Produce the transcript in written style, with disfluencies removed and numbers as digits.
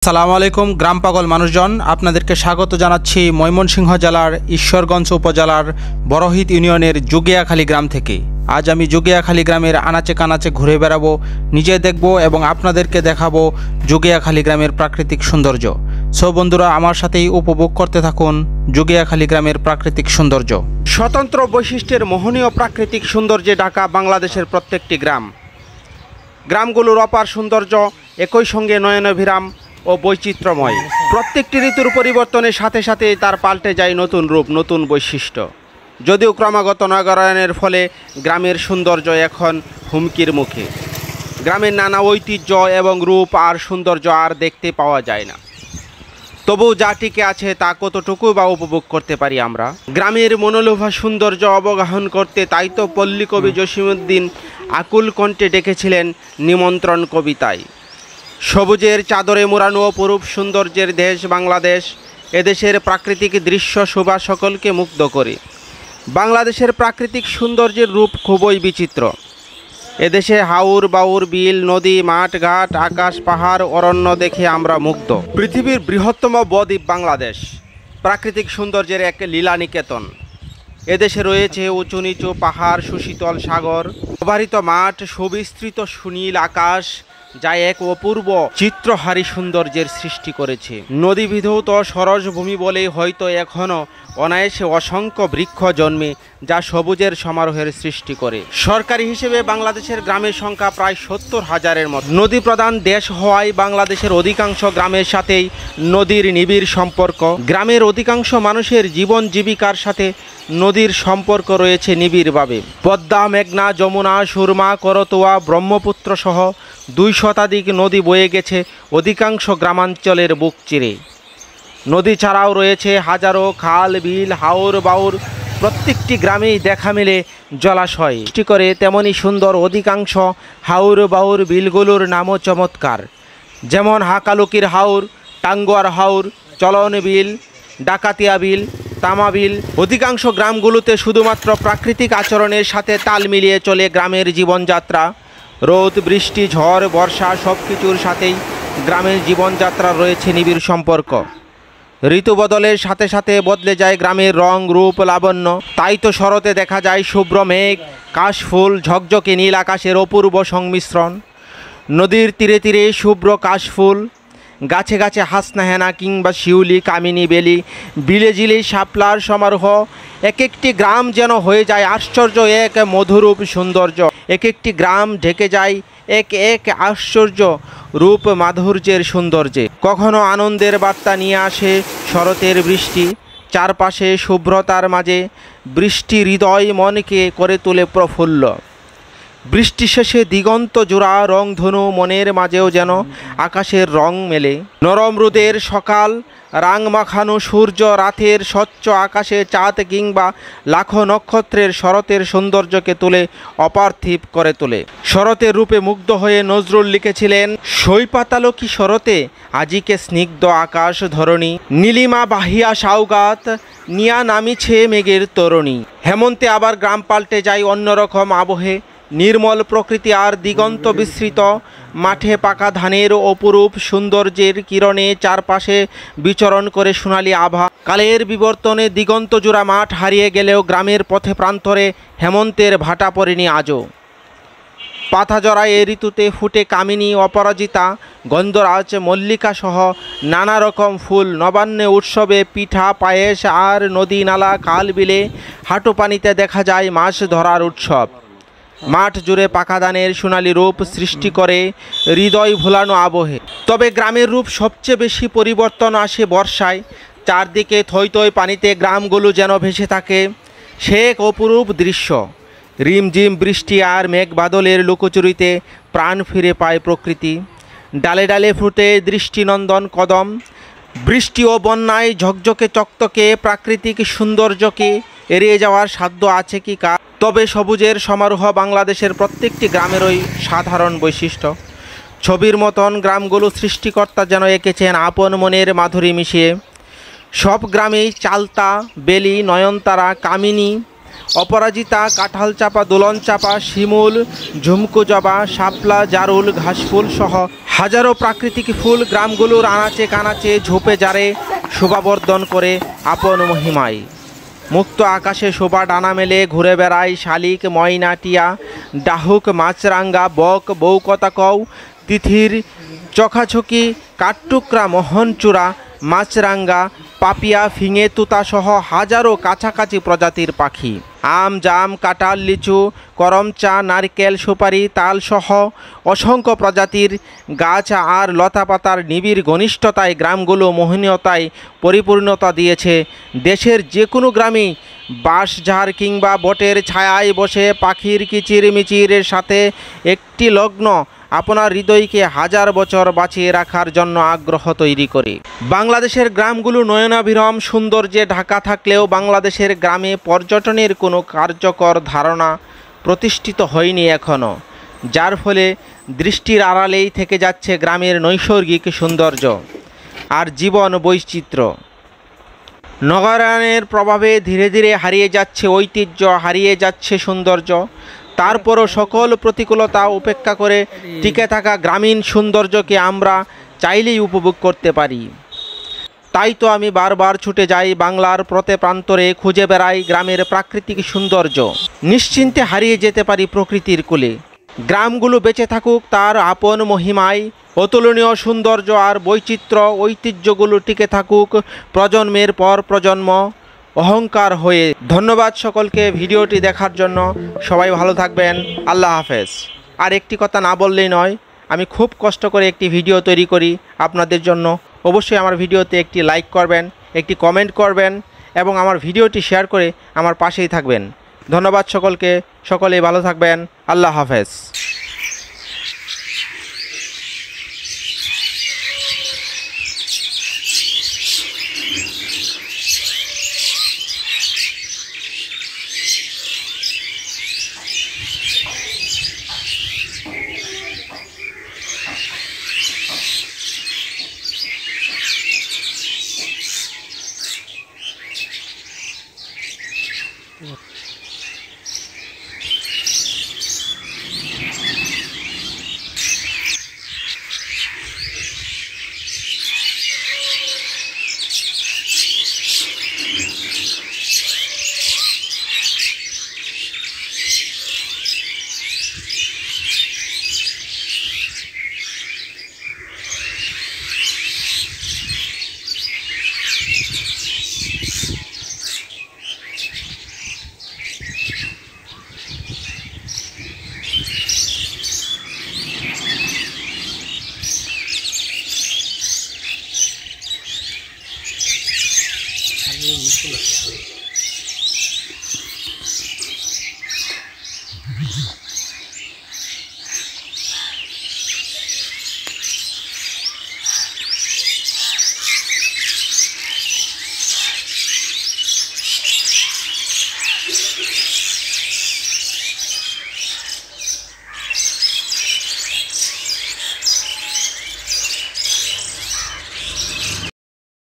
আসসালামু আলাইকুম গ্রাম পাগল মানুষজন, আপনাদেরকে স্বাগত জানাচ্ছি ময়মনসিংহ জেলার ঈশ্বরগঞ্জ উপজেলার বড়হিত ইউনিয়নের জুগিয়াখালী গ্রাম থেকে। আজ আমি জুগিয়াখালী গ্রামের আনাচে কানাচে ঘুরে বেড়াবো, নিজে দেখব এবং আপনাদেরকে দেখাবো জুগিয়াখালী গ্রামের প্রাকৃতিক সৌন্দর্য। সো বন্ধুরা, আমার সাথেই উপভোগ করতে থাকুন জুগিয়াখালী গ্রামের প্রাকৃতিক সৌন্দর্য। স্বতন্ত্র বৈশিষ্ট্যের মোহনীয় প্রাকৃতিক সৌন্দর্যে ঢাকা বাংলাদেশের প্রত্যেকটি গ্রাম। গ্রামগুলোর অপার সৌন্দর্য একই সঙ্গে নয়নাভিরাম ও বৈচিত্র্যময়। প্রত্যেকটি ঋতুর পরিবর্তনের সাথে সাথে তার পাল্টে যায় নতুন রূপ, নতুন বৈশিষ্ট্য। যদিও ক্রমাগত নগরায়নের ফলে গ্রামের সৌন্দর্য এখন হুমকির মুখে। গ্রামের নানা ঐতিহ্য এবং রূপ আর সৌন্দর্য আর দেখতে পাওয়া যায় না। তবু যা টিকে আছে তা কতটুকু বা উপভোগ করতে পারি আমরা। গ্রামের মনোলোভা সৌন্দর্য অবগাহন করতে তাই তো পল্লী কবি জসিমউদ্দিন আকুল কণ্ঠে ডেকেছিলেন নিমন্ত্রণ কবিতায়। সবুজের চাদরে মোড়ানো অপরূপ সৌন্দর্যের দেশ বাংলাদেশ, এদেশের প্রাকৃতিক দৃশ্য শোভা সকলকে মুগ্ধ করে। বাংলাদেশের প্রাকৃতিক সৌন্দর্যের রূপ খুবই বিচিত্র। এদেশে হাওর বাউর, বিল, নদী, মাঠ ঘাট, আকাশ, পাহাড়, অরণ্য দেখে আমরা মুগ্ধ। পৃথিবীর বৃহত্তম বদ্বীপ বাংলাদেশ প্রাকৃতিক সৌন্দর্যের এক লীলানিকেতন। এদেশে রয়েছে উঁচু নিচু পাহাড়, সুশীতল সাগর, অবারিত মাঠ, সুবিস্তৃত সুনীল আকাশ, যা এক অপূর্ব চিত্রহারী সৌন্দর্যের সৃষ্টি করেছে। নদীবিধৌত সরস ভূমি বলে হয়তো এখনও অনায়াসে অসংখ্য বৃক্ষ জন্মে, যা সবুজের সমারোহের সৃষ্টি করে। সরকারি হিসেবে বাংলাদেশের গ্রামের সংখ্যা প্রায় 70,000-এর মতো। নদী প্রধান দেশ হওয়ায় বাংলাদেশের অধিকাংশ গ্রামের সাথেই নদীর নিবিড় সম্পর্ক। গ্রামের অধিকাংশ মানুষের জীবন জীবিকার সাথে নদীর সম্পর্ক রয়েছে নিবিড়ভাবে। পদ্মা, মেঘনা, যমুনা, সুরমা, করতোয়া, ব্রহ্মপুত্র সহ 2 শতাধিক নদী বয়ে গেছে অধিকাংশ গ্রামাঞ্চলের বুক চিরে। নদী ছাড়াও রয়েছে হাজারো খাল, বিল, হাওর বাউর। প্রত্যেকটি গ্রামেই দেখা মেলে জলাশয় সৃষ্টি করে তেমনই সুন্দর অধিকাংশ হাওর বাউর বিলগুলোর নামও চমৎকার, যেমন হাকালুকির হাওর, টাঙ্গুয়ার হাওর, চলন বিল, ডাকাতিয়া বিল, তামা বিল। অধিকাংশ গ্রামগুলোতে শুধুমাত্র প্রাকৃতিক আচরণের সাথে তাল মিলিয়ে চলে গ্রামের জীবনযাত্রা। রোদ, বৃষ্টি, ঝড়, বর্ষা সব কিছুর সাথেই গ্রামের জীবনযাত্রার রয়েছে নিবিড় সম্পর্ক। ঋতু বদলের সাথে সাথে বদলে যায় গ্রামের রং, রূপ, লাবণ্য। তাই তো শরতে দেখা যায় শুভ্র মেঘ, কাশফুল, ঝকঝকে নীল আকাশের অপূর্ব সংমিশ্রণ। নদীর তীরে তীরে শুভ্র কাশফুল, গাছে গাছে হাসনা হেনা কিংবা শিউলি, কামিনী, বেলি, বিলে জিলে শাপলার সমারোহ। এক একটি গ্রাম যেন হয়ে যায় আশ্চর্য এক মধুরূপ সৌন্দর্য। এক একটি গ্রাম ঢেকে যায় এক এক আশ্চর্য রূপ মাধুর্যের সৌন্দর্যে। কখনো আনন্দের বার্তা নিয়ে আসে শরতের বৃষ্টি, চারপাশে শুভ্রতার মাঝে বৃষ্টি হৃদয় মনকে করে তোলে প্রফুল্ল। বৃষ্টি শেষে দিগন্ত জোড়া রংধনু, মনের মাঝেও যেন আকাশের রং মেলে। নরম রোদের সকাল, রাং মাখানো সূর্য, রাতের স্বচ্ছ আকাশে চাঁদ কিংবা লাখো নক্ষত্রের শরতের সৌন্দর্যকে তুলে অপার্থিব করে তোলে। শরতের রূপে মুগ্ধ হয়ে নজরুল লিখেছিলেন, সৈপাতালো কি শরতে আজিকে স্নিগ্ধ আকাশ ধরণী, নীলিমা বাহিয়া সাউগাত নিয়া নামিছে মেঘের তরণী। হেমন্তে আবার গ্রাম পাল্টে যায় অন্যরকম আবহে। নির্মল প্রকৃতি আর দিগন্ত বিস্তৃত মাঠে পাকা ধানের অপরূপ সৌন্দর্যের কিরণে চারপাশে বিচরণ করে সোনালী আভা। কালের বিবর্তনে দিগন্ত জোড়া মাঠ হারিয়ে গেলেও গ্রামের পথে প্রান্তরে হেমন্তের ভাটা পড়েনি আজও। পাতাজরা এ ঋতুতে ফুটে কামিনী, অপরাজিতা, গন্ধরাজ, মল্লিকা সহ নানা রকম ফুল। নবান্নে উৎসবে পিঠা, পায়েস আর নদী, নালা, খাল, বিলে হাঁটু পানিতে দেখা যায় মাছ ধরার উৎসব। মাঠ জুড়ে পাকা ধানের সোনালী রূপ সৃষ্টি করে হৃদয় ভোলানো আবহে। তবে গ্রামের রূপ সবচেয়ে বেশি পরিবর্তন আসে বর্ষায়। চারদিকে থই থই পানিতে গ্রামগুলো যেন ভেসে থাকে। সে এক অপরূপ দৃশ্য। রিমঝিম বৃষ্টি আর মেঘ বাদলের লুকোচুরিতে প্রাণ ফিরে পায় প্রকৃতি। ডালে ডালে ফুটে দৃষ্টিনন্দন কদম। বৃষ্টি ও বন্যায় ঝকঝকে চকচকে প্রাকৃতিক সৌন্দর্যকে এড়িয়ে যাওয়ার সাধ্য আছে কি কার? তবে সবুজের সমারোহ বাংলাদেশের প্রত্যেকটি গ্রামেরই সাধারণ বৈশিষ্ট্য। ছবির মতন গ্রামগুলো সৃষ্টিকর্তা যেন এঁকেছেন আপন মনের মাধুরী মিশিয়ে। সব গ্রামেই চালতা, বেলি, নয়নতারা, কামিনী অপরাজিতা, কাঁঠাল চাপা, দোলন চাপা, শিমুল, ঝুমকো জবা, শাপলা, জারুল, ঘাসফুল সহ হাজারো প্রাকৃতিক ফুল গ্রামগুলোর আনাচে কানাচে ঝোপে জারে শোভাবর্ধন করে আপন মহিমায়। মুক্ত আকাশে শোভা ডানা মেলে ঘুরে বেড়ায় শালিক, ময়না, টিয়া, ডাহুক, মাছরাঙ্গা, বক, বউকতা কও, তিথির, চখাচকি, কাঠটুকরা, মোহনচূড়া, মাছরাঙ্গা, পাপিয়া, ফিঙে, তুতা সহ হাজারো কাছাকাছি প্রজাতির পাখি। আম, জাম, কাঁঠাল, লিচু, করমচা, নারকেল, সুপারি, তাল সহ অসংখ্য প্রজাতির গাছ আর লতাপাতার নিবিড় ঘনিষ্ঠতায় গ্রামগুলো মোহনীয়তায় পরিপূর্ণতা দিয়েছে। দেশের যে কোনো গ্রামেই বাঁশঝাড় কিংবা বটের ছায়ায় বসে পাখির কিচিরমিচিরের সাথে একটি লগ্ন আপনার হৃদয়কে হাজার বছর বাঁচিয়ে রাখার জন্য আগ্রহ তৈরি করে। বাংলাদেশের গ্রামগুলো নয়নাভিরাম সৌন্দর্যে ঢাকা থাকলেও বাংলাদেশের গ্রামে পর্যটনের কোনো কার্যকর ধারণা প্রতিষ্ঠিত হয়নি এখনও, যার ফলে দৃষ্টির আড়ালেই থেকে যাচ্ছে গ্রামের নৈসর্গিক সৌন্দর্য আর জীবন বৈচিত্র্য। নগরায়নের প্রভাবে ধীরে ধীরে হারিয়ে যাচ্ছে ঐতিহ্য, হারিয়ে যাচ্ছে সৌন্দর্য। তারপরও সকল প্রতিকূলতা উপেক্ষা করে টিকে থাকা গ্রামীণ সৌন্দর্যকে আমরা চাইলেই উপভোগ করতে পারি। তাই তো আমি বারবার ছুটে যাই বাংলার প্রতি প্রান্তরে, খুঁজে বেড়াই গ্রামের প্রাকৃতিক সৌন্দর্য। নিশ্চিন্তে হারিয়ে যেতে পারি প্রকৃতির কোলে। গ্রামগুলো বেঁচে থাকুক তার আপন মহিমায়, অতুলনীয় সৌন্দর্য আর বৈচিত্র্য ঐতিহ্যগুলো টিকে থাকুক প্রজন্মের পর প্রজন্ম অহংকার হয়ে। ধন্যবাদ সকলকে ভিডিওটি দেখার জন্য। সবাই ভালো থাকবেন। আল্লাহ হাফেজ। আর একটি কথা না বললেই নয়, আমি খুব কষ্ট করে একটি ভিডিও তৈরি করি আপনাদের জন্য। অবশ্যই আমার ভিডিওতে একটি লাইক করবেন, একটি কমেন্ট করবেন এবং আমার ভিডিওটি শেয়ার করে আমার পাশেই থাকবেন। ধন্যবাদ সকলকে। সকলেই ভালো থাকবেন। আল্লাহ হাফেজ। আমি মিশে